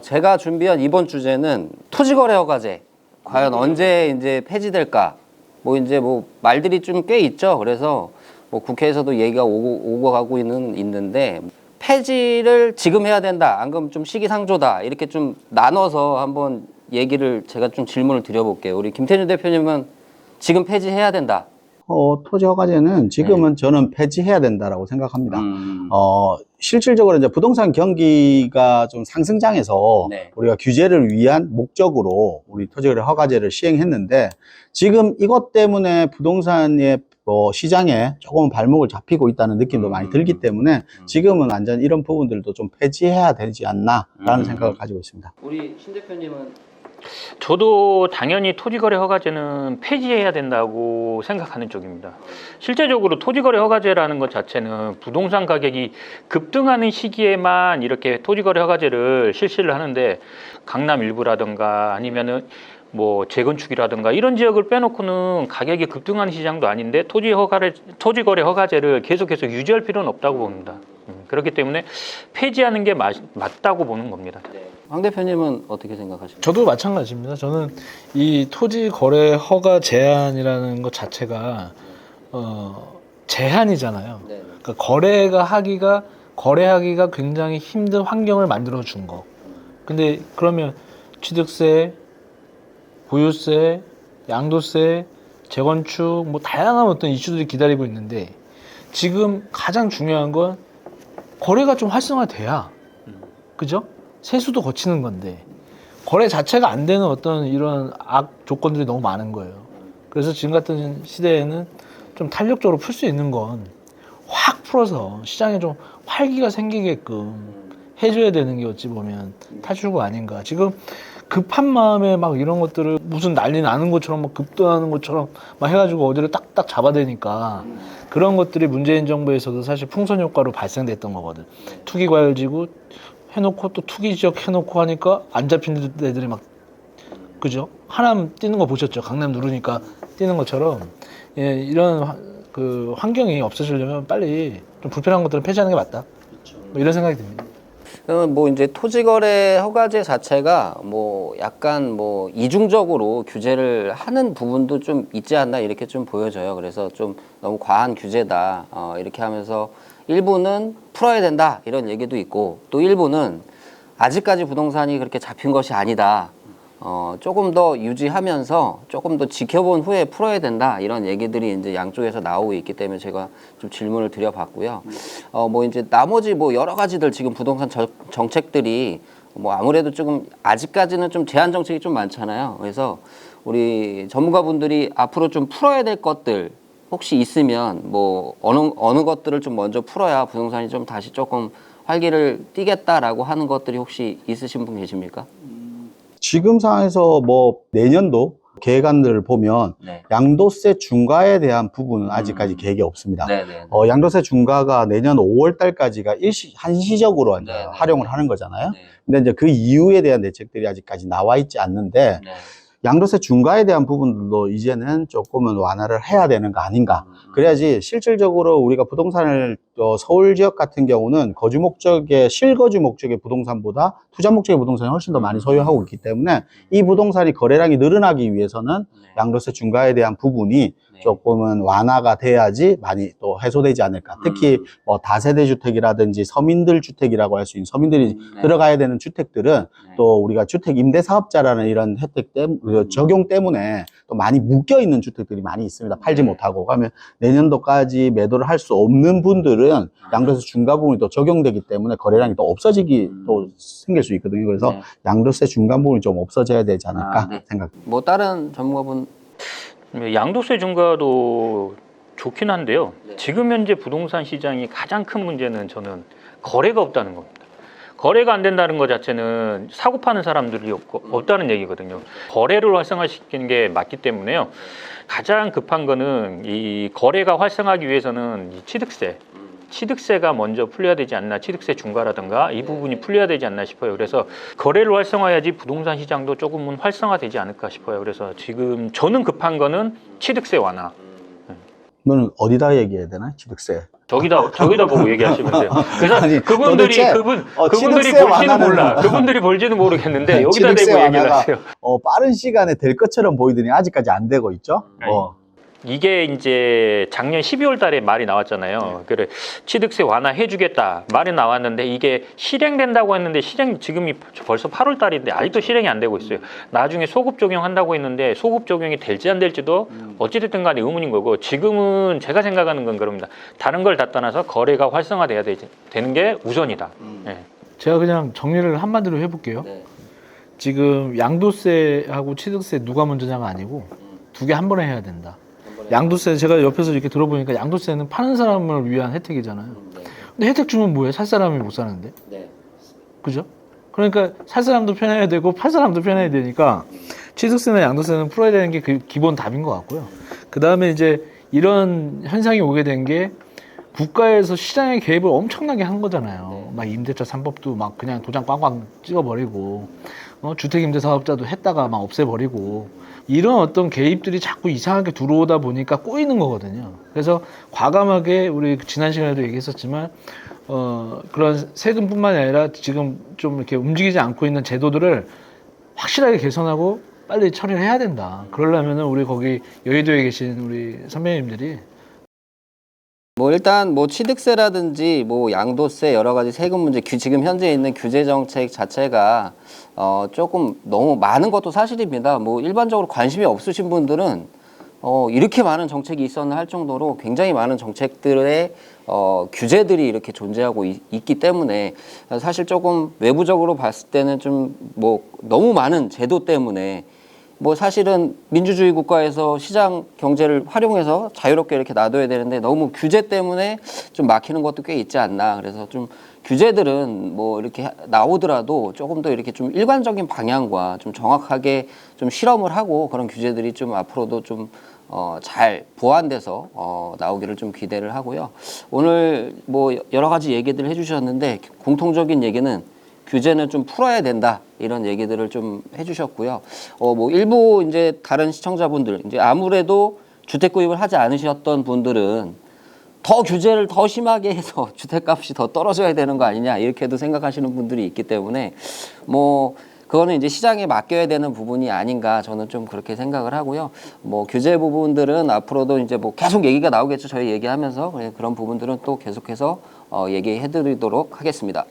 제가 준비한 이번 주제는 토지거래 허가제 과연 언제 이제 폐지될까? 뭐 이제 뭐 말들이 좀 꽤 있죠. 그래서 뭐 국회에서도 얘기가 오고 가고 있는데 폐지를 지금 해야 된다. 안 그러면 좀 시기상조다. 이렇게 좀 나눠서 한번 얘기를 제가 좀 질문을 드려볼게요. 우리 김태준 대표님은 지금 폐지해야 된다. 토지 허가제는 지금은 저는 폐지해야 된다라고 생각합니다. 실질적으로 이제 부동산 경기가 좀 상승장에서 네. 우리가 규제를 위한 목적으로 우리 토지거래 허가제를 시행했는데 지금 이것 때문에 부동산의 시장에 조금 발목을 잡히고 있다는 느낌도 많이 들기 때문에 지금은 완전 이런 부분들도 좀 폐지해야 되지 않나라는 생각을 가지고 있습니다. 우리 신 대표님은 저도 당연히 토지거래 허가제는 폐지해야 된다고 생각하는 쪽입니다. 실제적으로 토지거래 허가제라는 것 자체는 부동산 가격이 급등하는 시기에만 이렇게 토지거래 허가제를 실시를 하는데 강남 일부라든가 아니면은 뭐 재건축이라든가 이런 지역을 빼놓고는 가격이 급등하는 시장도 아닌데 토지거래 허가제를 계속해서 유지할 필요는 없다고 봅니다. 그렇기 때문에 폐지하는 게 맞다고 보는 겁니다. 황 대표님은 어떻게 생각하십니까? 저도 마찬가지입니다. 저는 이 토지 거래 허가 제한이라는 것 자체가 제한이잖아요. 그러니까 거래하기가 굉장히 힘든 환경을 만들어 준 거. 근데 그러면 취득세, 보유세, 양도세, 재건축 뭐 다양한 어떤 이슈들이 기다리고 있는데 지금 가장 중요한 건 거래가 좀 활성화돼야, 그죠? 세수도 거치는 건데 거래 자체가 안 되는 어떤 이런 악 조건들이 너무 많은 거예요. 그래서 지금 같은 시대에는 좀 탄력적으로 풀 수 있는 건 확 풀어서 시장에 좀 활기가 생기게끔 해줘야 되는 게 어찌 보면 탈출구 아닌가. 지금 급한 마음에 막 이런 것들을 무슨 난리 나는 것처럼 막 급등하는 것처럼 막 해가지고 어디를 딱딱 잡아대니까 그런 것들이 문재인 정부에서도 사실 풍선 효과로 발생됐던 거거든. 투기과열지구 해놓고 또 투기 지역 해놓고 하니까 안 잡힌 애들이 막, 그죠? 하남 뛰는 거 보셨죠? 강남 누르니까 뛰는 것처럼. 예, 이런 그 환경이 없어지려면 빨리 좀 불편한 것들은 폐지하는 게 맞다. 뭐 이런 생각이 듭니다. 그러면 뭐 이제 토지거래 허가제 자체가 뭐 약간 뭐 이중적으로 규제를 하는 부분도 좀 있지 않나 이렇게 좀 보여져요. 그래서 좀 너무 과한 규제다. 이렇게 하면서 일부는 풀어야 된다 이런 얘기도 있고 또 일부는 아직까지 부동산이 그렇게 잡힌 것이 아니다. 조금 더 유지하면서 조금 더 지켜본 후에 풀어야 된다 이런 얘기들이 이제 양쪽에서 나오고 있기 때문에 제가 좀 질문을 드려봤고요. 뭐 이제 나머지 뭐 여러 가지들 지금 부동산 정책들이 뭐 아무래도 조금 아직까지는 좀 제한 정책이 좀 많잖아요. 그래서 우리 전문가분들이 앞으로 좀 풀어야 될 것들 혹시 있으면 뭐 어느 것들을 좀 먼저 풀어야 부동산이 좀 다시 조금 활기를 띠겠다라고 하는 것들이 혹시 있으신 분 계십니까? 지금 상황에서 뭐 내년도 계획안들을 보면 양도세 중과에 대한 부분은 아직까지 계획이 없습니다. 양도세 중과가 내년 5월 달까지가 한시적으로 이제 활용을 하는 거잖아요. 근데 이제 그 이후에 대한 대책들이 아직까지 나와 있지 않는데 양도세 중과에 대한 부분들도 이제는 조금은 완화를 해야 되는 거 아닌가. 그래야지 실질적으로 우리가 부동산을 서울 지역 같은 경우는 거주 목적의 실거주 목적의 부동산보다 투자 목적의 부동산이 훨씬 더 많이 소유하고 있기 때문에 이 부동산이 거래량이 늘어나기 위해서는 양도세 중과에 대한 부분이 조금은 완화가 돼야지 많이 또 해소되지 않을까. 특히 뭐 다세대 주택이라든지 서민들 주택이라고 할 수 있는 서민들이 들어가야 되는 주택들은 또 우리가 주택 임대 사업자라는 이런 혜택 때문에 적용 때문에 또 많이 묶여 있는 주택들이 많이 있습니다. 팔지 못하고 그러면 내년도까지 매도를 할 수 없는 분들은 양도세 중과 부분이 또 적용되기 때문에 거래량이 또 없어지기 또 생길 수 있거든요. 그래서 양도세 중과 부분이 좀 없어져야 되지 않을까 생각합니다. 뭐 다른 전문가분 양도세 중과도 좋긴 한데요. 지금 현재 부동산 시장이 가장 큰 문제는 저는 거래가 없다는 겁니다. 거래가 안 된다는 것 자체는 사고 파는 사람들이 없다는 얘기거든요. 거래를 활성화시키는 게 맞기 때문에요. 가장 급한 거는 이 거래가 활성화하기 위해서는 이 취득세가 먼저 풀려야 되지 않나, 취득세 중과라든가 이 부분이 풀려야 되지 않나 싶어요. 그래서 거래를 활성화해야지 부동산 시장도 조금은 활성화되지 않을까 싶어요. 그래서 지금 저는 급한 거는 취득세 완화. 너는 어디다 얘기해야 되나? 취득세. 저기다 보고 얘기하시면 돼요. 그래서 아니, 그분들이 도대체, 그분들이 취득세 볼지는 완화는- 몰라. 그분들이 볼지는 모르겠는데 여기다 취득세 대고 얘기를 완화가 하세요. 빠른 시간에 될 것처럼 보이더니 아직까지 안 되고 있죠. 이게 이제 작년 12월 달에 말이 나왔잖아요. 그래 취득세 완화해주겠다 말이 나왔는데 이게 실행된다고 했는데 지금이 벌써 8월 달인데 아직도 실행이 안 되고 있어요. 나중에 소급 적용한다고 했는데 소급 적용이 될지 안 될지도 어찌됐든 간에 의문인 거고 지금은 제가 생각하는 건 그럽니다. 다른 걸 다 떠나서 거래가 활성화돼야 되는 게 우선이다. 네. 제가 그냥 정리를 한마디로 해볼게요. 지금 양도세하고 취득세 누가 먼저냐가 아니고 두 개 한 번에 해야 된다. 양도세 제가 옆에서 이렇게 들어보니까 양도세는 파는 사람을 위한 혜택이잖아요. 근데 혜택 주면 뭐해? 살 사람이 못 사는데. 그죠? 그러니까 살 사람도 편해야 되고 팔 사람도 편해야 되니까 취득세나 양도세는 풀어야 되는 게 그 기본 답인 것 같고요. 그 다음에 이제 이런 현상이 오게 된 게 국가에서 시장의 개입을 엄청나게 한 거잖아요. 막 임대차 3법도 막 그냥 도장 꽝꽝 찍어버리고 주택임대사업자도 했다가 막 없애버리고 이런 어떤 개입들이 자꾸 이상하게 들어오다 보니까 꼬이는 거거든요. 그래서 과감하게 우리 지난 시간에도 얘기했었지만 그런 세금뿐만이 아니라 지금 좀 이렇게 움직이지 않고 있는 제도들을 확실하게 개선하고 빨리 처리를 해야 된다. 그러려면은 우리 거기 여의도에 계신 우리 선배님들이 뭐 일단 뭐 취득세라든지 뭐 양도세 여러 가지 세금 문제 지금 현재 있는 규제 정책 자체가 조금 너무 많은 것도 사실입니다. 뭐 일반적으로 관심이 없으신 분들은 이렇게 많은 정책이 있었나 할 정도로 굉장히 많은 정책들의 규제들이 이렇게 존재하고 있기 때문에 사실 조금 외부적으로 봤을 때는 좀 뭐 너무 많은 제도 때문에 뭐 사실은 민주주의 국가에서 시장 경제를 활용해서 자유롭게 이렇게 놔둬야 되는데 너무 규제 때문에 좀 막히는 것도 꽤 있지 않나. 그래서 좀 규제들은 뭐 이렇게 나오더라도 조금 더 이렇게 좀 일관적인 방향과 좀 정확하게 좀 실험을 하고 그런 규제들이 좀 앞으로도 좀 잘 보완돼서 나오기를 좀 기대를 하고요. 오늘 뭐 여러 가지 얘기들 해주셨는데 공통적인 얘기는 규제는 좀 풀어야 된다 이런 얘기들을 좀 해주셨고요. 뭐 일부 이제 다른 시청자분들 이제 아무래도 주택 구입을 하지 않으셨던 분들은 더 규제를 더 심하게 해서 주택값이 더 떨어져야 되는 거 아니냐 이렇게도 생각하시는 분들이 있기 때문에 뭐 그거는 이제 시장에 맡겨야 되는 부분이 아닌가 저는 좀 그렇게 생각을 하고요. 뭐 규제 부분들은 앞으로도 이제 뭐 계속 얘기가 나오겠죠. 저희 얘기하면서 그런 부분들은 또 계속해서 얘기해드리도록 하겠습니다.